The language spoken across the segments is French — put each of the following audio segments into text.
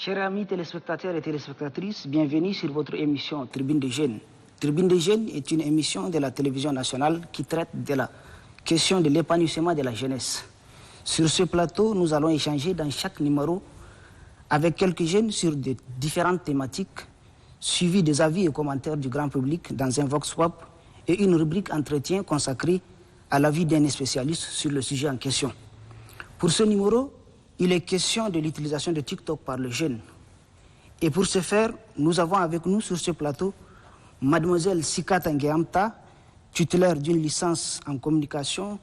Chers amis téléspectateurs et téléspectatrices, bienvenue sur votre émission Tribune des Jeunes. Tribune des Jeunes est une émission de la télévision nationale qui traite de la question de l'épanouissement de la jeunesse. Sur ce plateau, nous allons échanger dans chaque numéro avec quelques jeunes sur de différentes thématiques, suivies des avis et commentaires du grand public dans un Vox Pop et une rubrique entretien consacrée à l'avis d'un spécialiste sur le sujet en question. Pour ce numéro, il est question de l'utilisation de TikTok par les jeunes. Et pour ce faire, nous avons avec nous sur ce plateau Mademoiselle Sikata Ngeamta, titulaire d'une licence en communication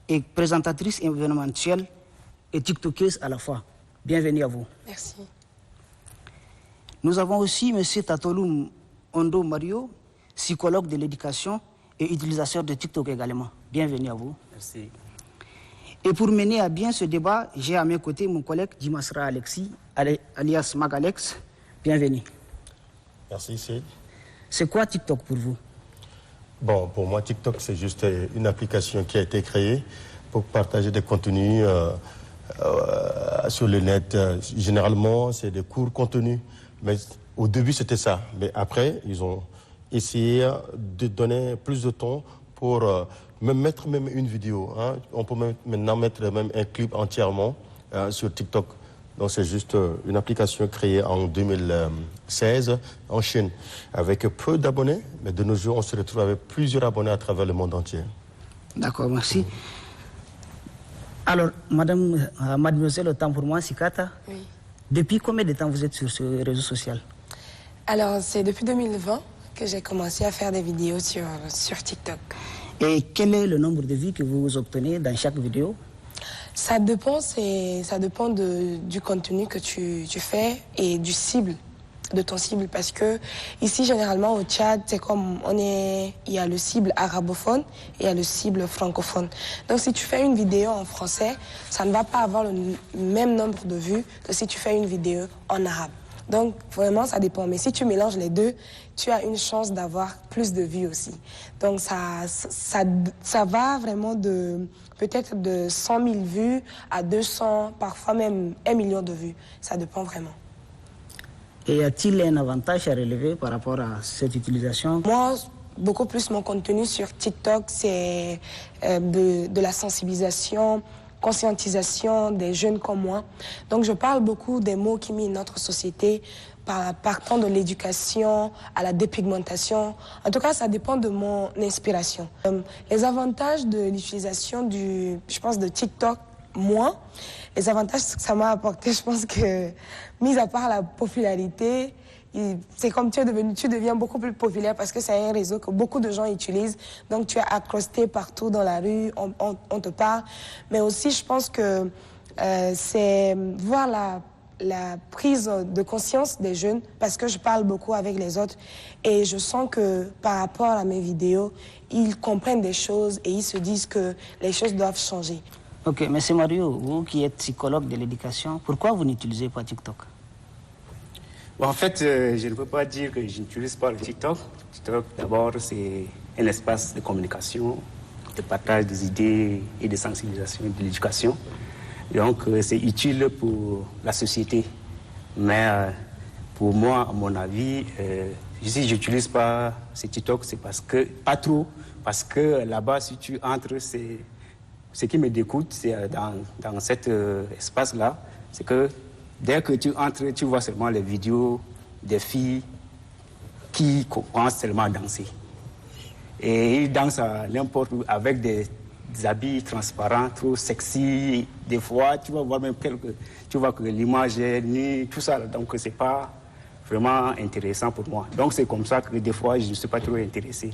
et présentatrice événementielle et tiktokeuse à la fois. Bienvenue à vous. Merci. Nous avons aussi M. Tatoloum Ondo Mario, psychologue de l'éducation et utilisateur de TikTok également. Bienvenue à vous. Merci. Et pour mener à bien ce débat, j'ai à mes côtés mon collègue Dimasra Alexis, alias Magalex. Bienvenue. Merci, Sid. C'est quoi TikTok pour vous? Bon, pour moi, TikTok, c'est juste une application qui a été créée pour partager des contenus sur le net. Généralement, c'est des courts contenus. Mais au début, c'était ça. Mais après, ils ont essayé de donner plus de temps pour mettre même une vidéo. Hein. On peut maintenant mettre même un clip entièrement sur TikTok. Donc c'est juste une application créée en 2016 en Chine, avec peu d'abonnés, mais de nos jours, on se retrouve avec plusieurs abonnés à travers le monde entier. D'accord, merci. Alors, mademoiselle, autant pour moi, Sikata, Oui. Depuis combien de temps vous êtes sur ce réseau social? Alors, c'est depuis 2020 que j'ai commencé à faire des vidéos sur TikTok. Et quel est le nombre de vues que vous obtenez dans chaque vidéo? Ça dépend du contenu que tu fais et de ton cible. Parce que ici, généralement, au Tchad, c'est comme il y a le cible arabophone et il y a le cible francophone. Donc, si tu fais une vidéo en français, ça ne va pas avoir le même nombre de vues que si tu fais une vidéo en arabe. Donc, vraiment, ça dépend. Mais si tu mélanges les deux, tu as une chance d'avoir plus de vues aussi. Donc, ça va vraiment peut-être de 100 000 vues à 200, parfois même 1 million de vues. Ça dépend vraiment. Et y a-t-il un avantage à relever par rapport à cette utilisation? Moi, beaucoup plus mon contenu sur TikTok, c'est de la sensibilisation, conscientisation des jeunes comme moi. Donc, je parle beaucoup des mots qui minent notre société, partant de l'éducation à la dépigmentation. En tout cas, ça dépend de mon inspiration. Les avantages de l'utilisation je pense, de TikTok, moi, les avantages que ça m'a apporté, je pense que, mis à part la popularité, c'est comme tu deviens beaucoup plus populaire parce que c'est un réseau que beaucoup de gens utilisent. Donc, tu es accosté partout dans la rue, on te parle. Mais aussi, je pense que c'est voir la prise de conscience des jeunes parce que je parle beaucoup avec les autres et je sens que par rapport à mes vidéos, ils comprennent des choses et ils se disent que les choses doivent changer. Ok, M. Mario, vous qui êtes psychologue de l'éducation, pourquoi vous n'utilisez pas TikTok? Bon, en fait, je ne peux pas dire que je n'utilise pas le TikTok. TikTok, d'abord, c'est un espace de communication, de partage des idées et de sensibilisation et de l'éducation. Donc, c'est utile pour la société. Mais pour moi, à mon avis, si je n'utilise pas ce TikTok, c'est pas trop, parce que là-bas, si tu entres, ce qui me dégoûte, c'est dans cet espace-là, c'est que dès que tu entres, tu vois seulement les vidéos des filles qui commencent seulement à danser. Et ils dansent à n'importe où avec des habits transparents, trop sexy. Des fois, tu vas voir même tu vois que l'image est nue, tout ça. Donc, c'est pas vraiment intéressant pour moi. Donc, c'est comme ça que des fois, je ne suis pas trop intéressé.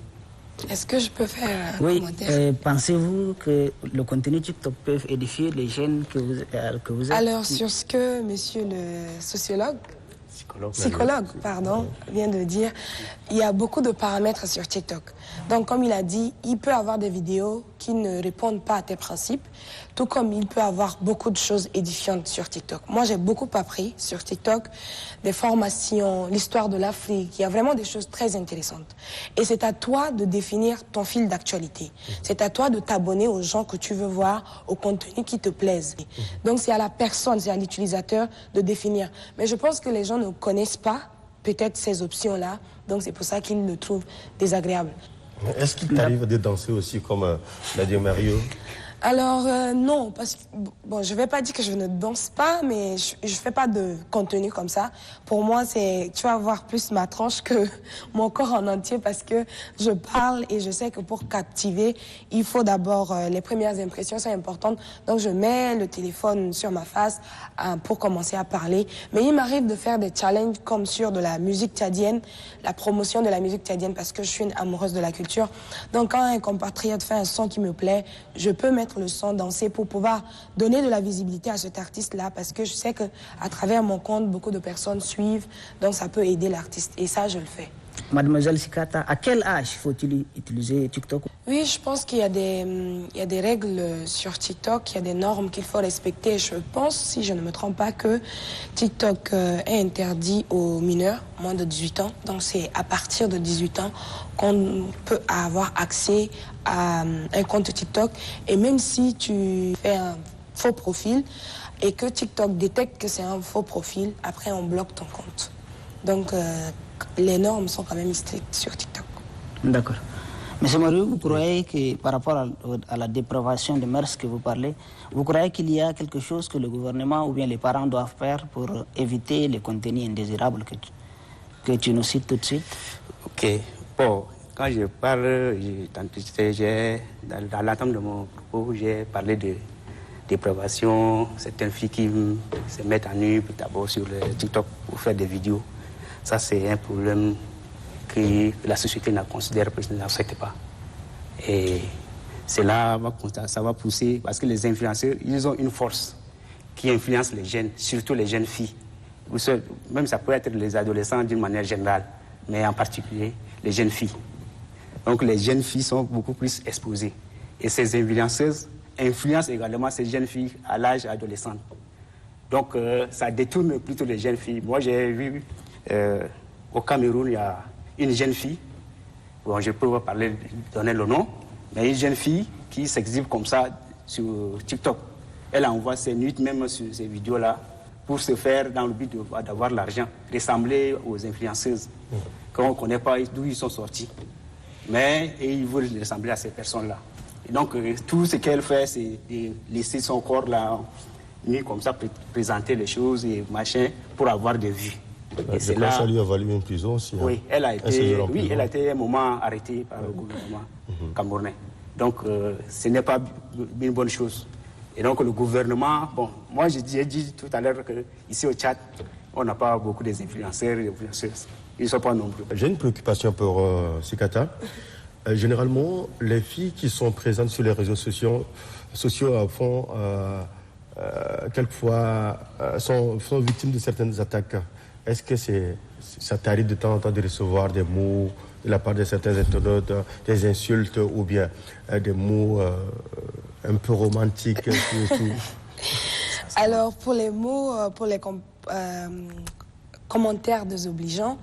Est-ce que je peux faire un commentaire? Pensez-vous que le contenu TikTok peut édifier les jeunes que vous êtes? Alors, sur ce que monsieur le sociologue psychologue, pardon, vient de dire, il y a beaucoup de paramètres sur TikTok. Donc, comme il a dit, il peut avoir des vidéos qui ne répondent pas à tes principes, tout comme il peut avoir beaucoup de choses édifiantes sur TikTok. Moi, j'ai beaucoup appris sur TikTok, des formations, l'histoire de l'Afrique, il y a vraiment des choses très intéressantes. Et c'est à toi de définir ton fil d'actualité. C'est à toi de t'abonner aux gens que tu veux voir, au contenu qui te plaise. Donc, c'est à la personne, c'est à l'utilisateur de définir. Mais je pense que les gens ne connaissent pas peut-être ces options-là, donc c'est pour ça qu'ils le trouvent désagréable. Est-ce qu'il t'arrive de danser aussi comme l'a dit Mario? Alors, non, parce que, bon, je vais pas dire que je ne danse pas, mais je fais pas de contenu comme ça. Pour moi, c'est, tu vas voir plus ma tranche que mon corps en entier parce que je parle et je sais que pour captiver, il faut d'abord, les premières impressions sont importantes. Donc, je mets le téléphone sur ma face pour commencer à parler. Mais il m'arrive de faire des challenges comme sur de la musique tchadienne, la promotion de la musique tchadienne parce que je suis une amoureuse de la culture. Donc, quand un compatriote fait un son qui me plaît, je peux mettre le son, danser pour pouvoir donner de la visibilité à cet artiste-là parce que je sais que à travers mon compte, beaucoup de personnes suivent, donc ça peut aider l'artiste et ça, je le fais. Mademoiselle Sikata, à quel âge faut-il utiliser TikTok? Oui, je pense qu'il y a des règles sur TikTok, il y a des normes qu'il faut respecter. Je pense, si je ne me trompe pas, que TikTok est interdit aux mineurs, moins de 18 ans. Donc c'est à partir de 18 ans qu'on peut avoir accès à un compte TikTok. Et même si tu fais un faux profil et que TikTok détecte que c'est un faux profil, après on bloque ton compte. Donc les normes sont quand même strictes sur TikTok. D'accord. Monsieur Mario, vous croyez que par rapport à la dépravation de mœurs que vous parlez, vous croyez qu'il y a quelque chose que le gouvernement ou bien les parents doivent faire pour éviter les contenus indésirables que tu nous cites tout de suite? Ok. Bon, quand je parle, dans l'entame de mon propos, j'ai parlé de dépravation, certaines filles qui se mettent en nu d'abord sur le TikTok pour faire des vidéos. Ça, c'est un problème que la société ne considère pas, ne l'accepte pas. Et cela ça va pousser, parce que les influenceurs, ils ont une force qui influence les jeunes, surtout les jeunes filles. Même ça peut être les adolescents d'une manière générale, mais en particulier les jeunes filles. Donc les jeunes filles sont beaucoup plus exposées. Et ces influenceuses influencent également ces jeunes filles à l'âge adolescent. Donc ça détourne plutôt les jeunes filles. Moi, j'ai vu au Cameroun, il y a une jeune fille, bon, je peux pas donner le nom, mais une jeune fille qui s'exhibe comme ça sur TikTok. Elle envoie ses nudes, même sur ces vidéos-là, pour se faire, dans le but d'avoir l'argent, ressembler aux influenceuses, qu'on ne connaît pas d'où ils sont sortis. Mais ils veulent ressembler à ces personnes-là. Et donc, tout ce qu'elle fait, c'est de laisser son corps là, nu comme ça, présenter les choses et machin, pour avoir des vues. Et je pense que ça lui a valu une prison aussi. Hein. Oui, elle a été un moment arrêtée par le gouvernement camerounais. Donc, ce n'est pas une bonne chose. Et donc, le gouvernement, bon, moi j'ai dit tout à l'heure qu'ici au Tchad, on n'a pas beaucoup d'influenceurs et d'influenceuses. Ils ne sont pas nombreux. J'ai une préoccupation pour Sikata. Généralement, les filles qui sont présentes sur les réseaux sociaux font quelquefois sont victimes de certaines attaques. Est-ce que ça t'arrive de temps en temps de recevoir des mots de la part de certains internautes, des insultes ou bien des mots un peu romantiques et tout? Alors, pour les mots, pour les commentaires désobligeants,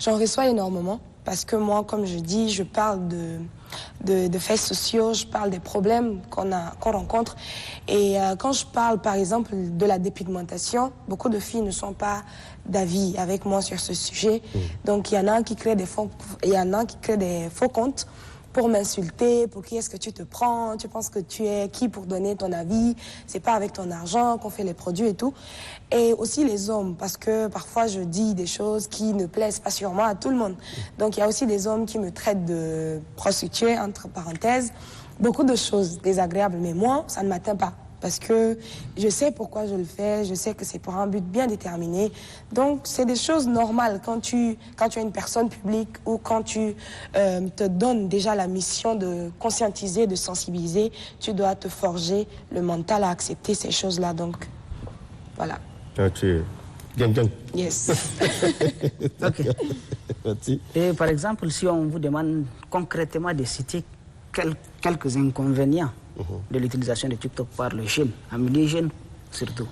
j'en reçois énormément. Parce que moi, comme je dis, je parle de faits sociaux, je parle des problèmes qu'on rencontre. Et quand je parle, par exemple, de la dépigmentation, beaucoup de filles ne sont pas d'avis avec moi sur ce sujet. Donc, il y en a qui créent des faux comptes pour m'insulter, pour qui est-ce que tu te prends, tu penses que tu es qui pour donner ton avis, c'est pas avec ton argent qu'on fait les produits et tout. Et aussi les hommes, parce que parfois je dis des choses qui ne plaisent pas sûrement à tout le monde. Donc il y a aussi des hommes qui me traitent de prostituée, entre parenthèses, beaucoup de choses désagréables, mais moi, ça ne m'atteint pas. Parce que je sais pourquoi je le fais, je sais que c'est pour un but bien déterminé. Donc, c'est des choses normales quand tu es une personne publique ou quand tu te donnes déjà la mission de conscientiser, de sensibiliser, tu dois te forger le mental à accepter ces choses-là. Donc, voilà. Tu Gang, gang. Yes. Ok. Merci. Et par exemple, si on vous demande concrètement de citer quelques inconvénients de l'utilisation de TikTok par le jeune, en milieu jeune surtout.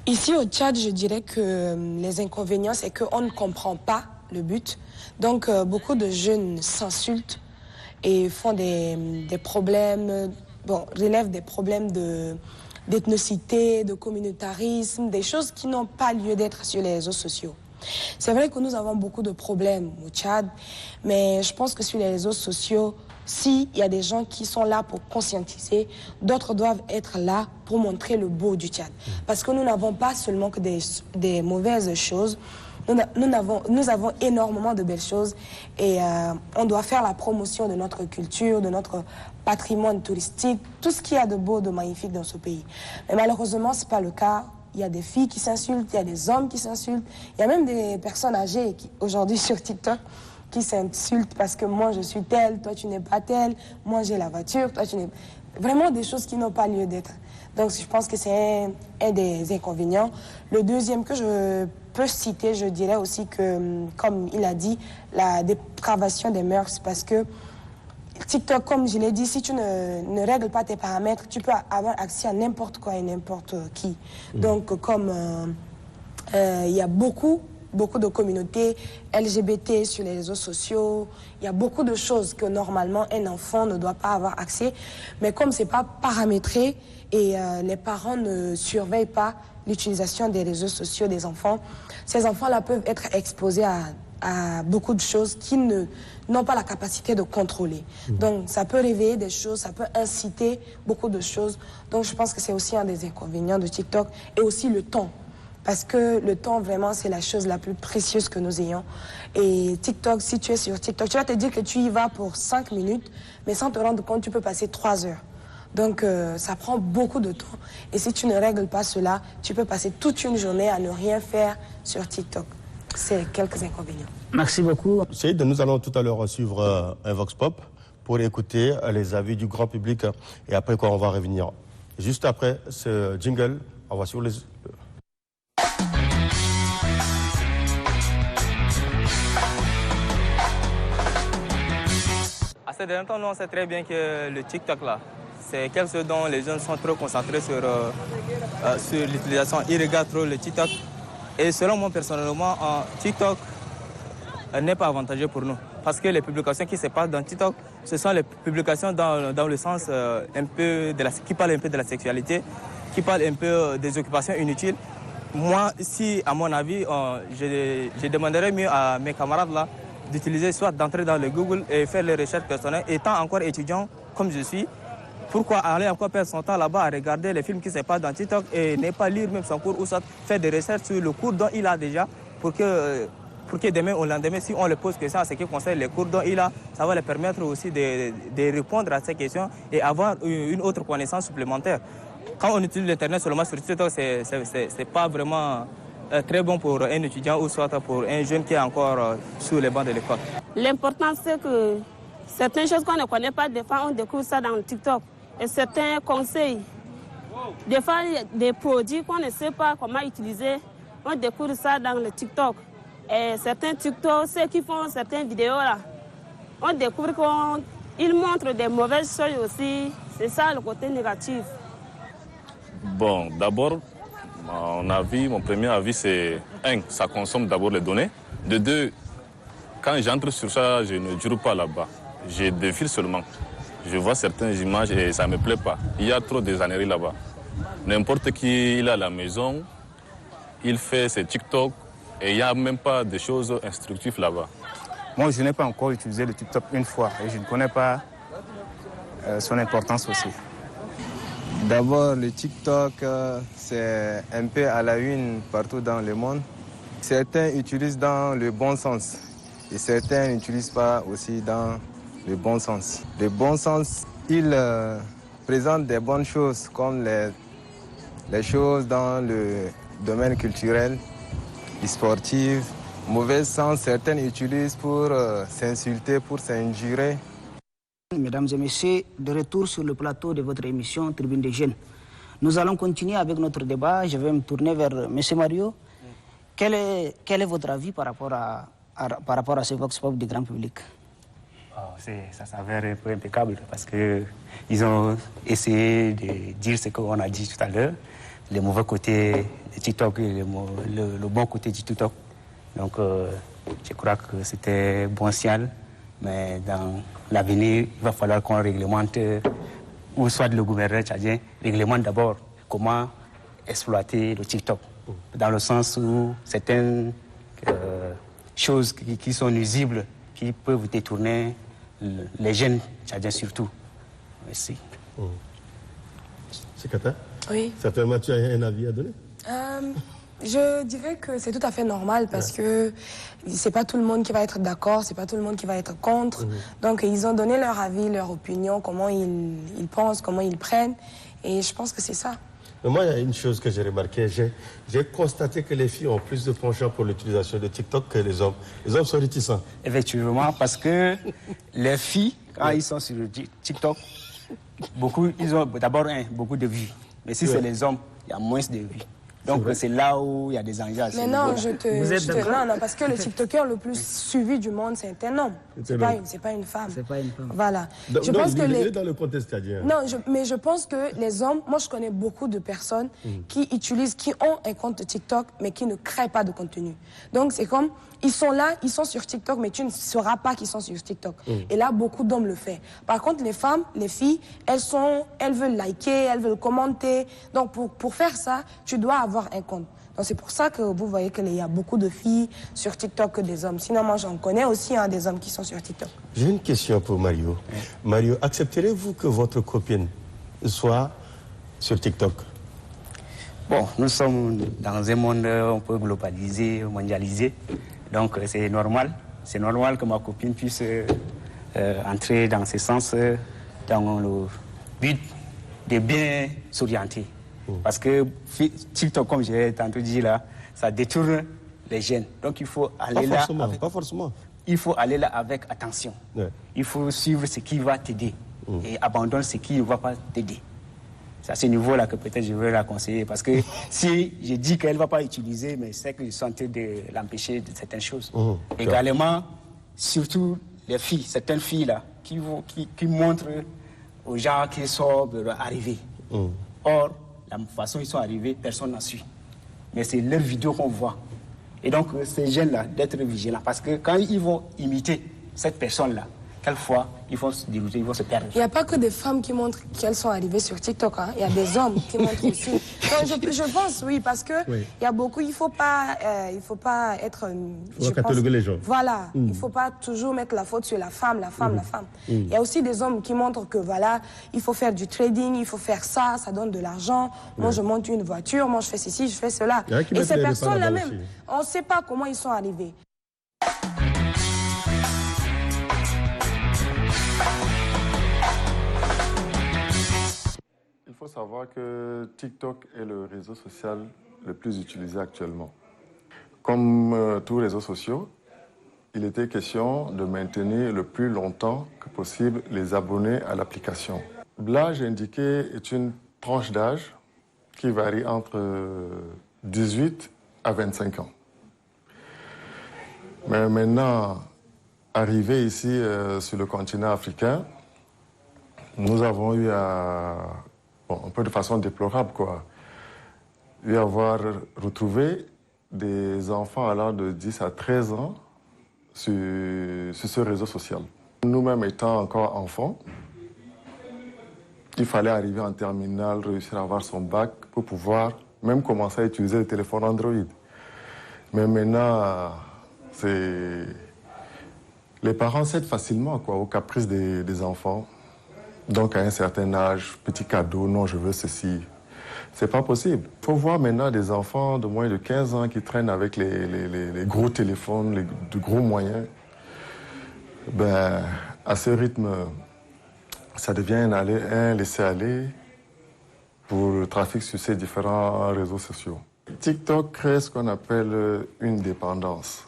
Ici au Tchad, je dirais que les inconvénients, c'est qu'on ne comprend pas le but. Donc beaucoup de jeunes s'insultent et font des problèmes, relèvent des problèmes d'ethnicité, de communautarisme, des choses qui n'ont pas lieu d'être sur les réseaux sociaux. C'est vrai que nous avons beaucoup de problèmes au Tchad, mais je pense que sur les réseaux sociaux, s'il y a des gens qui sont là pour conscientiser, d'autres doivent être là pour montrer le beau du Tchad. Parce que nous n'avons pas seulement que des mauvaises choses, nous avons énormément de belles choses et on doit faire la promotion de notre culture, de notre patrimoine touristique, tout ce qu'il y a de beau, de magnifique dans ce pays. Mais malheureusement, ce n'est pas le cas. Il y a des filles qui s'insultent, il y a des hommes qui s'insultent, il y a même des personnes âgées aujourd'hui sur TikTok qui s'insultent parce que moi je suis telle, toi tu n'es pas telle, moi j'ai la voiture, toi tu n'es... Vraiment des choses qui n'ont pas lieu d'être. Donc je pense que c'est un des inconvénients. Le deuxième que je peux citer, je dirais aussi que, comme il a dit, la dépravation des mœurs, parce que TikTok, comme je l'ai dit, si tu ne règles pas tes paramètres, tu peux avoir accès à n'importe quoi et n'importe qui. Donc comme il y a beaucoup de communautés LGBT sur les réseaux sociaux. Il y a beaucoup de choses que normalement un enfant ne doit pas avoir accès. Mais comme ce n'est pas paramétré et les parents ne surveillent pas l'utilisation des réseaux sociaux des enfants, ces enfants-là peuvent être exposés à beaucoup de choses qui n'ont pas la capacité de contrôler. Donc ça peut réveiller des choses, ça peut inciter beaucoup de choses. Donc je pense que c'est aussi un des inconvénients de TikTok et aussi le temps. Parce que le temps, vraiment, c'est la chose la plus précieuse que nous ayons. Et TikTok, si tu es sur TikTok, tu vas te dire que tu y vas pour 5 minutes, mais sans te rendre compte, tu peux passer 3 heures. Donc, ça prend beaucoup de temps. Et si tu ne règles pas cela, tu peux passer toute une journée à ne rien faire sur TikTok. C'est quelques inconvénients. Merci beaucoup. Saïd, nous allons tout à l'heure suivre un Vox Pop pour écouter les avis du grand public. Et après quoi, on va revenir. Juste après ce jingle, on va sur les... Ces derniers temps, nous, on sait très bien que le TikTok, là, c'est quelque chose dont les jeunes sont trop concentrés sur l'utilisation. Ils regardent trop le TikTok. Et selon moi, personnellement, TikTok n'est pas avantageux pour nous. Parce que les publications qui se passent dans TikTok, ce sont les publications dans le sens qui parlent un peu de la sexualité, qui parlent un peu des occupations inutiles. Moi, si, à mon avis, je demanderais mieux à mes camarades là, d'utiliser soit d'entrer dans le Google et faire les recherches personnelles. Étant encore étudiant comme je suis, pourquoi aller encore perdre son temps là-bas à regarder les films qui se passent dans TikTok et ne pas lire même son cours ou soit faire des recherches sur le cours dont il a déjà pour que demain ou lendemain, si on le pose question à ce qui concerne les cours dont il a, ça va lui permettre aussi de répondre à ces questions et avoir une autre connaissance supplémentaire. Quand on utilise l'Internet seulement sur TikTok, c'est pas vraiment très bon pour un étudiant ou soit pour un jeune qui est encore sur les bancs de l'école. L'important, c'est que certaines choses qu'on ne connaît pas, des fois on découvre ça dans le TikTok. Et certains conseils, des fois il y a des produits qu'on ne sait pas comment utiliser, on découvre ça dans le TikTok. Et certains TikTok, ceux qui font certaines vidéos là, on découvre qu'ils montrent des mauvaises choses aussi. C'est ça le côté négatif. Bon, d'abord, mon premier avis, c'est ça consomme d'abord les données. De deux, quand j'entre sur ça, je ne dure pas là-bas. Je défile seulement. Je vois certaines images et ça ne me plaît pas. Il y a trop des âneries là-bas. N'importe qui, il a la maison, il fait ses TikTok et il n'y a même pas de choses instructives là-bas. Moi, je n'ai pas encore utilisé le TikTok une fois et je ne connais pas son importance aussi. D'abord, le TikTok, c'est un peu à la une partout dans le monde. Certains utilisent dans le bon sens et certains n'utilisent pas aussi dans le bon sens. Le bon sens, il présente des bonnes choses comme les choses dans le domaine culturel, sportif. Mauvais sens, certains utilisent pour s'insulter, pour s'injurer. Mesdames et messieurs, de retour sur le plateau de votre émission Tribune des Jeunes. Nous allons continuer avec notre débat. Je vais me tourner vers M. Mario. Quel est votre avis par rapport à ce vox pop du grand public? Ça s'avère un peu impeccable parce qu'ils ont essayé de dire ce qu'on a dit tout à l'heure, les mauvais côtés de TikTok et le bon côté du TikTok. Donc je crois que c'était bon signal, mais dans l'avenir, il va falloir qu'on réglemente, ou soit le gouvernement tchadien réglemente d'abord comment exploiter le TikTok, dans le sens où certaines choses qui sont nuisibles, qui peuvent détourner les jeunes tchadiens surtout. Merci. Sekata? Oui. Certainement, tu as un avis à donner? Je dirais que c'est tout à fait normal parce que c'est pas tout le monde qui va être d'accord, c'est pas tout le monde qui va être contre. Donc ils ont donné leur avis, leur opinion, comment ils pensent, comment ils prennent. Et je pense que c'est ça. Mais moi, il y a une chose que j'ai remarqué. J'ai constaté que les filles ont plus de penchant pour l'utilisation de TikTok que les hommes. Les hommes sont réticents. Effectivement, parce que les filles, quand ils sont sur TikTok, ils ont d'abord beaucoup de vues. Mais si c'est les hommes, il y a moins de vues. Donc c'est là où il y a des enjeux. Mais non, Vous êtes d'accord? non, parce que le TikToker le plus suivi du monde, c'est un homme. C'est pas une femme. C'est pas une femme. Voilà. Donc, je pense que il est dans le contexte tchadien. Non, mais je pense que les hommes, moi je connais beaucoup de personnes qui ont un compte TikTok, mais qui ne créent pas de contenu. Donc c'est comme, ils sont là, ils sont sur TikTok, mais tu ne sauras pas qu'ils sont sur TikTok. Et là, beaucoup d'hommes le font. Par contre, les femmes, les filles, elles veulent liker, elles veulent commenter. Donc pour faire ça, tu dois avoir un compte. Donc c'est pour ça que vous voyez qu'il y a beaucoup de filles sur TikTok que des hommes. Sinon, moi j'en connais aussi des hommes qui sont sur TikTok. J'ai une question pour Mario. Mario, accepterez-vous que votre copine soit sur TikTok? Bon, nous sommes dans un monde un peu globalisé, mondialisé. Donc c'est normal. C'est normal que ma copine puisse entrer dans ce sens, dans le but de bien s'orienter. Parce que TikTok, comme j'ai tantôt dit là, ça détourne les jeunes. Donc il faut aller là. Pas forcément. Il faut aller là avec attention. Ouais. Il faut suivre ce qui va t'aider et abandonner ce qui ne va pas t'aider. C'est à ce niveau-là que peut-être je vais la conseiller. Parce que si je dis qu'elle ne va pas utiliser, mais c'est que je suis en train de l'empêcher de certaines choses. Également, surtout les filles, certaines filles-là, qui montrent aux gens qu'ils sont arrivés. Or, la façon dont ils sont arrivés, personne n'en suit. Mais c'est leurs vidéos qu'on voit. Et donc, ces jeunes-là, d'être vigilants. Parce que quand ils vont imiter cette personne-là, quelquefois, ils vont se dérouter, ils vont se perdre. Il n'y a pas que des femmes qui montrent qu'elles sont arrivées sur TikTok. Il y a des hommes qui montrent aussi. Donc, je pense, oui, parce que il y a beaucoup, il faut pas être... Il faut cataloguer les gens. Voilà, il ne faut pas toujours mettre la faute sur la femme, la femme. Il y a aussi des hommes qui montrent que, voilà, il faut faire du trading, il faut faire ça, ça donne de l'argent. Moi, je monte une voiture, moi, je fais ceci, je fais cela. Et ces personnes-là même, on ne sait pas comment ils sont arrivés. Il faut savoir que TikTok est le réseau social le plus utilisé actuellement. Comme tous les réseaux sociaux, il était question de maintenir le plus longtemps que possible les abonnés à l'application. L'âge indiqué est une tranche d'âge qui varie entre 18 à 25 ans. Mais maintenant, arrivé ici sur le continent africain, nous avons eu un peu de façon déplorable, avoir retrouvé des enfants allant de 10 à 13 ans sur ce réseau social. Nous-mêmes étant encore enfants, il fallait arriver en terminale, réussir à avoir son bac pour pouvoir même commencer à utiliser le téléphone Android. Mais maintenant, les parents cèdent facilement aux caprices des enfants. Donc, à un certain âge, petit cadeau, non, je veux ceci. C'est pas possible. Il faut voir maintenant des enfants de moins de 15 ans qui traînent avec les gros téléphones, de gros moyens. À ce rythme, ça devient un laisser-aller pour le trafic sur ces différents réseaux sociaux. TikTok crée ce qu'on appelle une dépendance.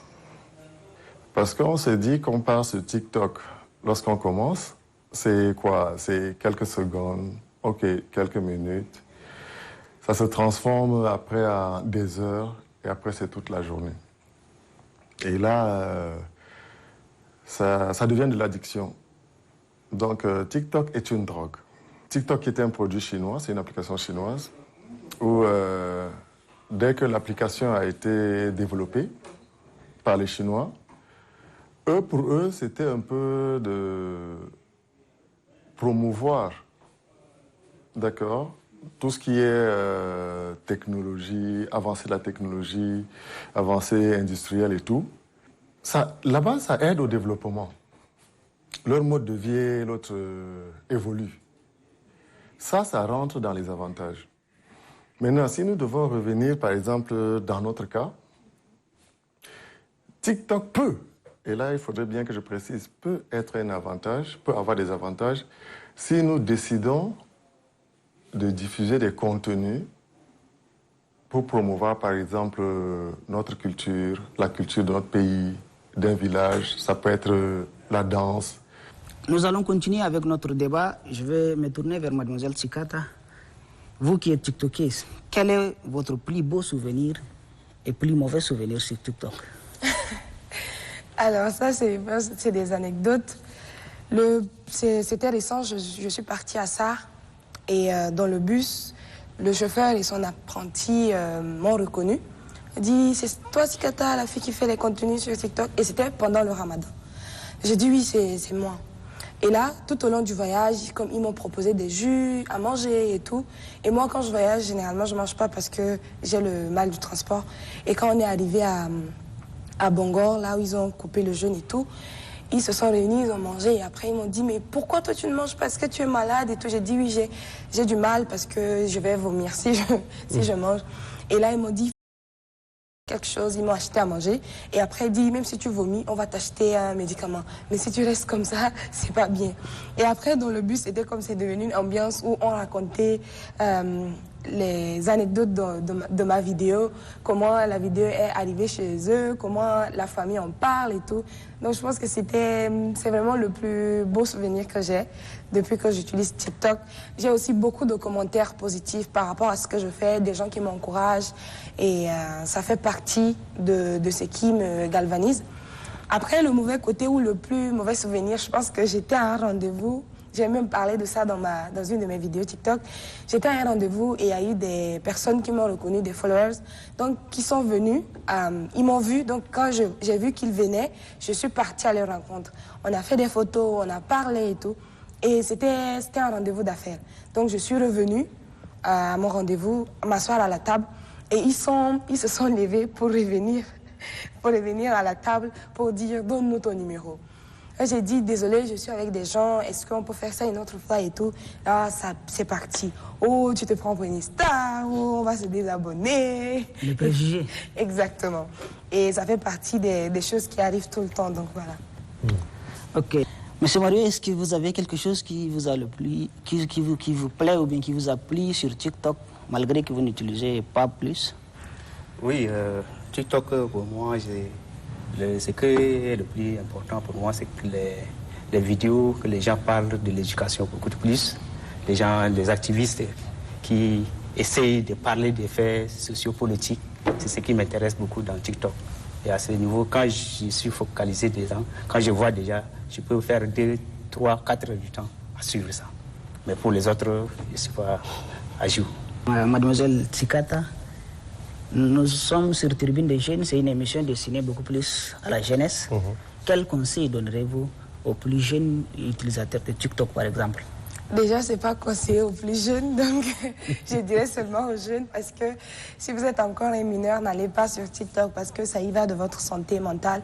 Parce qu'on se dit qu'on part sur TikTok lorsqu'on commence. C'est quoi? C'est quelques secondes, ok, quelques minutes. Ça se transforme après à des heures et après c'est toute la journée. Et là, ça devient de l'addiction. Donc TikTok est une drogue. TikTok est un produit chinois, c'est une application chinoise, où dès que l'application a été développée par les Chinois, pour eux, c'était un peu de promouvoir, d'accord, tout ce qui est technologie, avancée de la technologie, avancée industrielle et tout. Là-bas, ça aide au développement. Leur mode de vie, l'autre évolue. Ça rentre dans les avantages. Maintenant, si nous devons revenir, par exemple, dans notre cas, TikTok peut, et là, il faudrait bien que je précise, peut être un avantage, peut avoir des avantages, si nous décidons de diffuser des contenus pour promouvoir, par exemple, notre culture, la culture de notre pays, d'un village. Ça peut être la danse. Nous allons continuer avec notre débat. Je vais me tourner vers mademoiselle Tsikata. Vous qui êtes tiktokeuse, quel est votre plus beau souvenir et plus mauvais souvenir sur TikTok? Alors ça, c'est des anecdotes. C'était récent, je suis partie à Sarre et dans le bus, le chauffeur et son apprenti m'ont reconnu. Il dit, c'est toi Tsikata, la fille qui fait les contenus sur TikTok? Et c'était pendant le ramadan. J'ai dit oui, c'est moi. Et là, tout au long du voyage, comme ils m'ont proposé des jus à manger et tout. Et moi, quand je voyage, généralement, je ne mange pas parce que j'ai le mal du transport. Et quand on est arrivé à Bangor, là où ils ont coupé le jeûne et tout, ils se sont réunis, ils ont mangé. Et après, ils m'ont dit, mais pourquoi toi, tu ne manges pas? Est-ce que tu es malade et tout? J'ai dit, oui, j'ai du mal parce que je vais vomir si je mange. Et là, ils m'ont dit quelque chose, ils m'ont acheté à manger. Et après, il dit, même si tu vomis, on va t'acheter un médicament. Mais si tu restes comme ça, c'est pas bien. Et après, dans le bus, c'était comme c'est devenu une ambiance où on racontait les anecdotes de ma vidéo, comment la vidéo est arrivée chez eux, comment la famille en parle et tout. Donc je pense que c'est vraiment le plus beau souvenir que j'ai depuis que j'utilise TikTok. J'ai aussi beaucoup de commentaires positifs par rapport à ce que je fais, des gens qui m'encouragent et ça fait partie de ce qui me galvanise. Après, le mauvais côté ou le plus mauvais souvenir, je pense que j'étais à un rendez-vous. J'ai même parlé de ça dans une de mes vidéos TikTok. J'étais à un rendez-vous et il y a eu des personnes qui m'ont reconnu, des followers, donc qui sont venus, ils m'ont vu, donc quand j'ai vu qu'ils venaient, je suis partie à leur rencontre. On a fait des photos, on a parlé et tout, et c'était un rendez-vous d'affaires. Donc je suis revenue à mon rendez-vous, m'asseoir à la table, et ils se sont levés pour revenir à la table pour dire « donne-nous ton numéro ». J'ai dit, désolé, je suis avec des gens, est-ce qu'on peut faire ça une autre fois et tout? Là, c'est parti. Oh, tu te prends pour une star, oh, on va se désabonner. Les préjugés. Exactement. Et ça fait partie des choses qui arrivent tout le temps, donc voilà. Ok. Monsieur Mario, est-ce que vous avez quelque chose qui vous a le plus, qui vous plaît ou bien qui vous a plu sur TikTok, malgré que vous n'utilisez pas plus? Oui, TikTok, pour moi, ce qui est le plus important pour moi, c'est que les vidéos, que les gens parlent de l'éducation beaucoup plus. Les activistes qui essayent de parler des faits sociopolitiques, c'est ce qui m'intéresse beaucoup dans TikTok. Et à ce niveau, quand je suis focalisé dedans, quand je vois déjà, je peux faire 2, 3, 4 heures du temps à suivre ça. Mais pour les autres, je ne suis pas à jour. Mademoiselle Tsikata, nous sommes sur Tribune des Jeunes, c'est une émission destinée beaucoup plus à la jeunesse. Quel conseil donnerez-vous aux plus jeunes utilisateurs de TikTok, par exemple? Déjà, ce n'est pas conseillé aux plus jeunes, donc je dirais seulement aux jeunes, parce que si vous êtes encore un mineur, n'allez pas sur TikTok, parce que ça y va de votre santé mentale.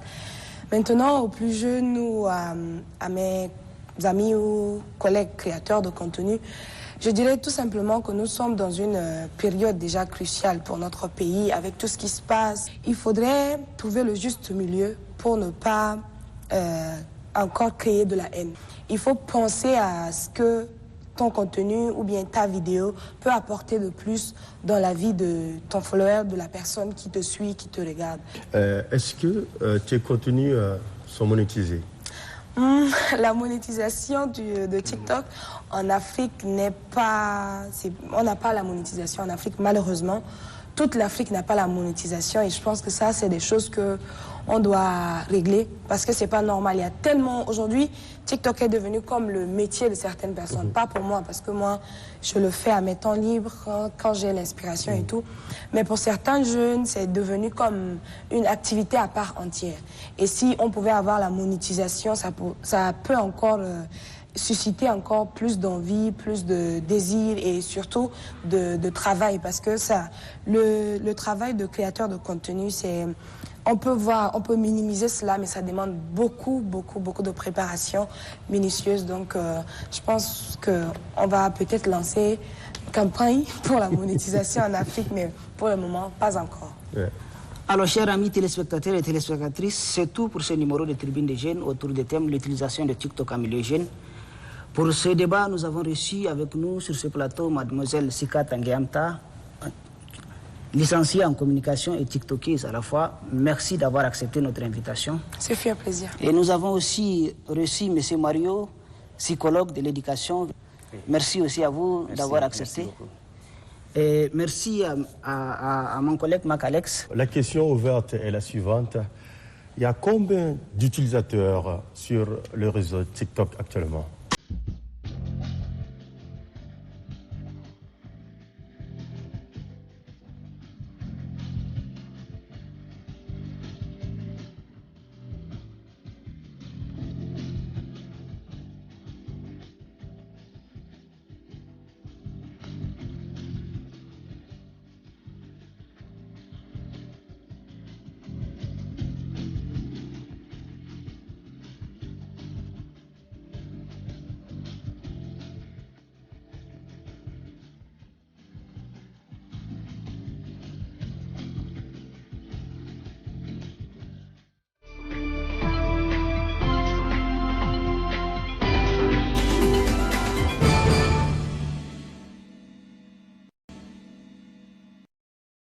Maintenant, aux plus jeunes ou à mes amis ou collègues créateurs de contenu, je dirais tout simplement que nous sommes dans une période déjà cruciale pour notre pays, avec tout ce qui se passe. Il faudrait trouver le juste milieu pour ne pas encore créer de la haine. Il faut penser à ce que ton contenu ou bien ta vidéo peut apporter de plus dans la vie de ton follower, de la personne qui te suit, qui te regarde. Est-ce que tes contenus sont monétisés? La monétisation de TikTok en Afrique n'est pas... On n'a pas la monétisation en Afrique, malheureusement. toute l'Afrique n'a pas la monétisation et je pense que ça, c'est des choses qu'on doit régler parce que c'est pas normal. Il y a tellement... Aujourd'hui, TikTok est devenu comme le métier de certaines personnes. Pas pour moi, parce que moi, je le fais à mes temps libres, quand j'ai l'inspiration et tout. Mais pour certains jeunes, c'est devenu comme une activité à part entière. Et si on pouvait avoir la monétisation, ça peut encore... susciter encore plus d'envie, plus de désir et surtout de travail parce que ça, le travail de créateur de contenu, c'est, on peut minimiser cela, mais ça demande beaucoup de préparation minutieuse. Donc, je pense qu'on va peut-être lancer une campagne pour la monétisation en Afrique, mais pour le moment, pas encore. Ouais. Alors, chers amis téléspectateurs et téléspectatrices, c'est tout pour ce numéro de Tribune des Jeunes autour des thèmes de l'utilisation de TikTok en milieu jeune. Pour ce débat, nous avons reçu avec nous sur ce plateau mademoiselle Sika Tanguéamta, licenciée en communication et tiktokeuse à la fois. Merci d'avoir accepté notre invitation. C'est fait un plaisir. Et nous avons aussi reçu M. Mario, psychologue de l'éducation. Merci aussi à vous d'avoir accepté. Merci beaucoup. Et merci à mon collègue Mac Alex. La question ouverte est la suivante. Il y a combien d'utilisateurs sur le réseau TikTok actuellement ?